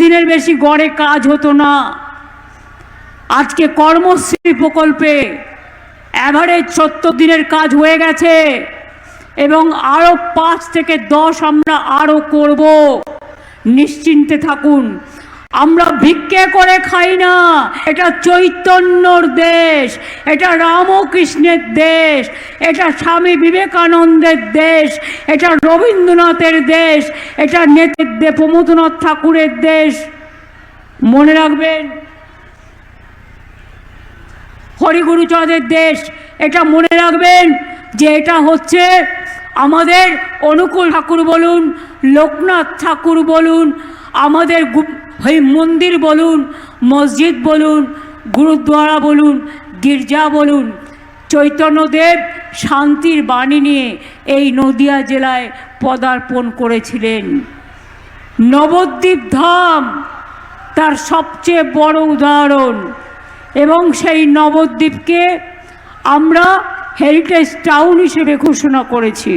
দিনের বেশি গড়ে কাজ হতো না। আজকে কর্মশ্রী প্রকল্পে অ্যাভারেজ ৭০ দিনের কাজ হয়ে গেছে এবং আরও ৫ থেকে ১০ আমরা আরও করব। নিশ্চিন্তে থাকুন, আমরা ভিক্ষে করে খাই না। এটা চৈতন্যর দেশ, এটা রামকৃষ্ণের দেশ, এটা স্বামী বিবেকানন্দের দেশ, এটা রবীন্দ্রনাথের দেশ, এটা নেতাজি প্রমথনাথ ঠাকুরের দেশ। মনে রাখবেন, হরিগুরুচাঁদের দেশ। এটা মনে রাখবেন যে এটা হচ্ছে আমাদের অনুকূল ঠাকুর বলুন, লোকনাথ ঠাকুর বলুন, আমাদের মন্দির বলুন, মসজিদ বলুন, গুরুদ্বারা বলুন, গির্জা বলুন, চৈতন্যদেব শান্তির বাণী নিয়ে এই নদিয়া জেলায় পদার্পণ করেছিলেন। নবদ্বীপ ধাম তার সবচেয়ে বড় উদাহরণ এবং সেই নবদ্বীপকে আমরা হেরিটেজ টাউন হিসেবে ঘোষণা করেছি।